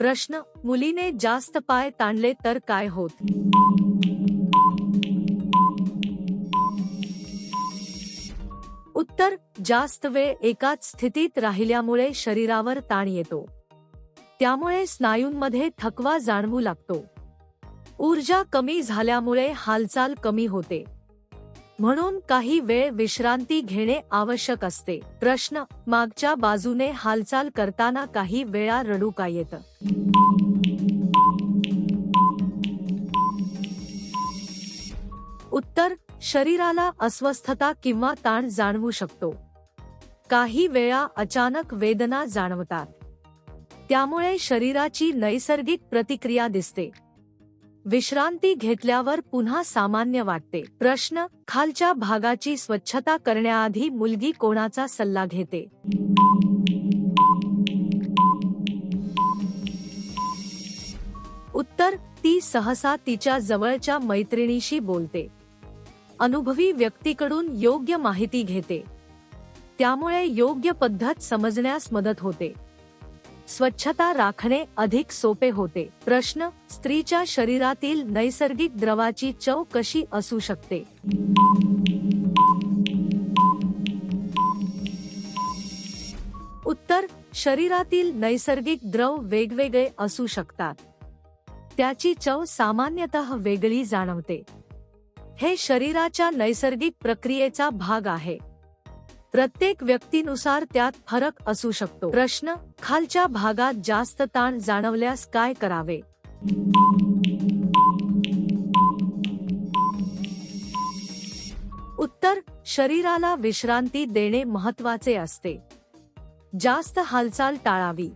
प्रश्न: मुलीने जास्त पाय ताणले तर काय होत? उत्तर: जास्त वेळ एकाच स्थितीत राहिल्यामुळे शरीरावर ताण येतो. त्यामुळे स्नायूंमध्ये थकवा जाणवू लागतो. ऊर्जा कमी झाल्यामुळे हालचाल कमी होते. म्हणून काही वेळ विश्रांती घेणे आवश्यक असते. प्रश्न: मागच्या बाजूने हालचाल करताना काही वेळा रडू का येतं? उत्तर: शरीराला अस्वस्थता किंवा ताण जाणवू शकतो. काही वेळा अचानक वेदना जाणवतात. त्यामुळे शरीराची नैसर्गिक प्रतिक्रिया दिसते. विश्रांती घेतल्यावर पुन्हा सामान्य वाटते. प्रश्न: खालच्या भागाची स्वच्छता करण्याआधी मुलगी कोणाचा सल्ला घेते? उत्तर: ती सहसा तिच्या जवळच्या मैत्रिणीशी बोलते. अनुभवी व्यक्तीकडून योग्य माहिती घेते. त्यामुळे योग्य पद्धत समजण्यास मदत होते. स्वच्छता राखणे अधिक सोपे होते. प्रश्न: स्त्रीच्या शरीरातील नैसर्गिक द्रवाची चव कशी असू शकते? उत्तर: शरीरातील नैसर्गिक द्रव वेगवेगळे असू शकतात. त्याची चव सामान्यतः वेगळी जाणवते. हे शरीराच्या नैसर्गिक प्रक्रियेचा भाग आहे. प्रत्येक व्यक्तीनुसार त्यात फरक असू शकतो. प्रश्न: खालच्या भागात जास्त ताण जाणवल्यास काय करावे? उत्तर: शरीराला विश्रांती देणे महत्त्वाचे असते. जास्त हालचाल टाळावी.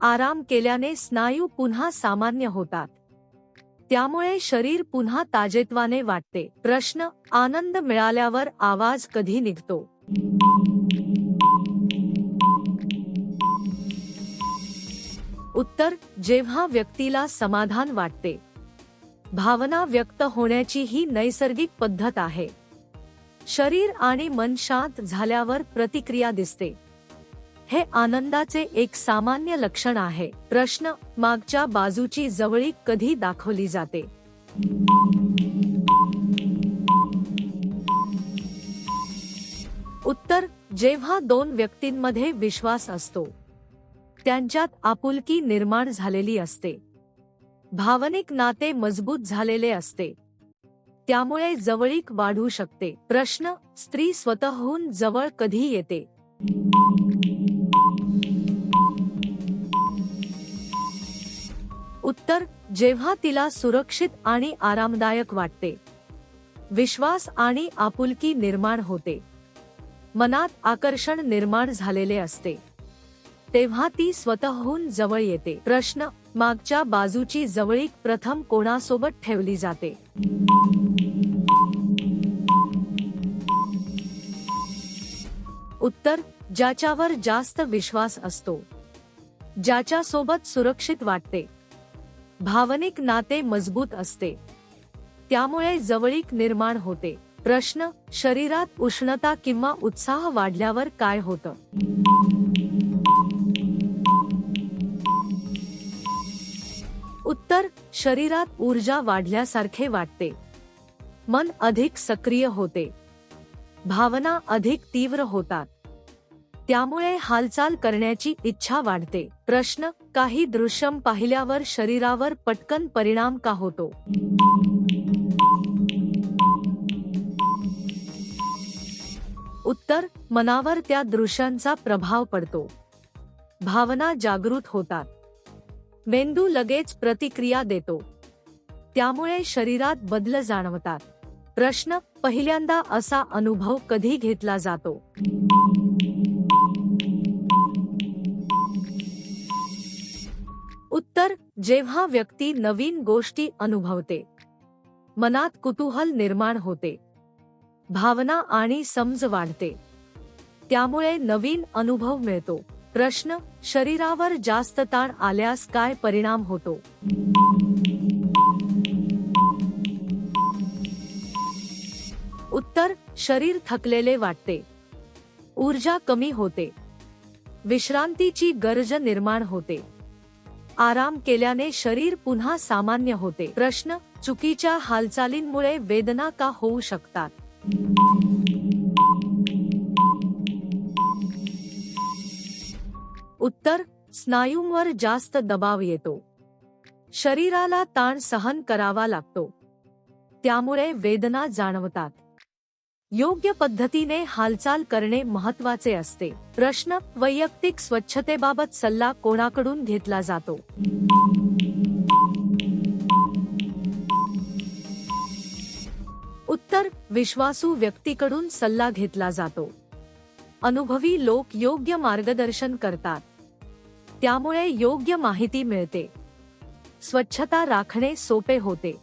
आराम केल्याने स्नायू पुन्हा सामान्य होतात. त्यामुळे शरीर पुन्हा ताजेतवाने वाटते. प्रश्न: आनंद मिळाल्यावर आवाज कधी निघतो? उत्तर: जेव्हा व्यक्तीला समाधान वाटते. भावना व्यक्त होण्याची ही नैसर्गिक पद्धत आहे. शरीर आणि मन शांत झाल्यावर प्रतिक्रिया दिसते. हे आनंदाचे एक सामान्य लक्षण आहे. प्रश्न: मागच्या बाजूची जवळीक कधी दाखवली जाते? उत्तर: जेव्हा दोन व्यक्तींमध्ये विश्वास असतो. त्यांच्यात आपुलकी निर्माण झालेली असते. भावनिक नाते मजबूत झालेले असते. त्यामुळे जवळीक वाढू शकते. प्रश्न: स्त्री स्वतःहून जवळ कधी येते? उत्तर: जेव्हा तिला सुरक्षित आणि आरामदायक वाटते. विश्वास आणि आपुलकी निर्माण होते. मनात आकर्षण निर्माण झालेले असते. तेव्हा ती स्वतःहून जवळ येते. प्रश्न: मागच्या बाजूची जवळीक प्रथम कोणासोबत ठेवली जाते? उत्तर: ज्याच्यावर जास्त विश्वास असतो. ज्याच्यासोबत सुरक्षित वाटते. भावनिक नाते मजबूत असते. त्यामुळे जवळीक निर्माण होते. प्रश्न: शरीरात उष्णता किंवा उत्साह वाढल्यावर काय होतं? उत्तर: शरीरात ऊर्जा वाढल्यासारखे वाटते. मन अधिक सक्रिय होते. भावना अधिक तीव्र होतात. त्यामुळे हालचाल करण्याची इच्छा वाढते. प्रश्न: काही दृश्य पाहिल्यावर शरीरावर पटकन परिणाम का होतो? उत्तर: मनावर त्या दृश्यांचा प्रभाव पडतो. भावना जागृत होतात. मेंदू लगेच प्रतिक्रिया देतो. त्यामुळे शरीरात बदल जाणवतात. प्रश्न: पहिल्यांदा असा अनुभव कधी घेतला जातो? उत्तर: जेव्हा व्यक्ती नवीन गोष्टी अनुभवते. मनात कुतूहल निर्माण होते. भावना आणि समज वाढते. त्यामुळे नवीन अनुभव मिळतो. प्रश्न: शरीरावर जास्त ताण आल्यास काय परिणाम होतो? उत्तर: शरीर थकलेले वाटते. ऊर्जा कमी होते. विश्रांतीची गरज निर्माण होते. आराम केल्याने शरीर पुन्हा सामान्य होते. प्रश्न: चुकीच्या हालचालींमुळे वेदना का होऊ शकतात? उत्तर: स्नायूंवर जास्त दबाव येतो. शरीराला ताण सहन करावा लागतो. त्यामुळे वेदना जाणवतात. योग्य पद्धतीने हालचाल करणे महत्त्वाचे असते. प्रश्न: वैयक्तिक स्वच्छतेबाबत सल्ला कोणाकडून घेतला जातो? उत्तर: विश्वासू व्यक्तीकडून सल्ला घेतला जातो. अनुभवी लोक योग्य मार्गदर्शन करतात. त्यामुळे योग्य माहिती मिळते. स्वच्छता राखणे सोपे होते.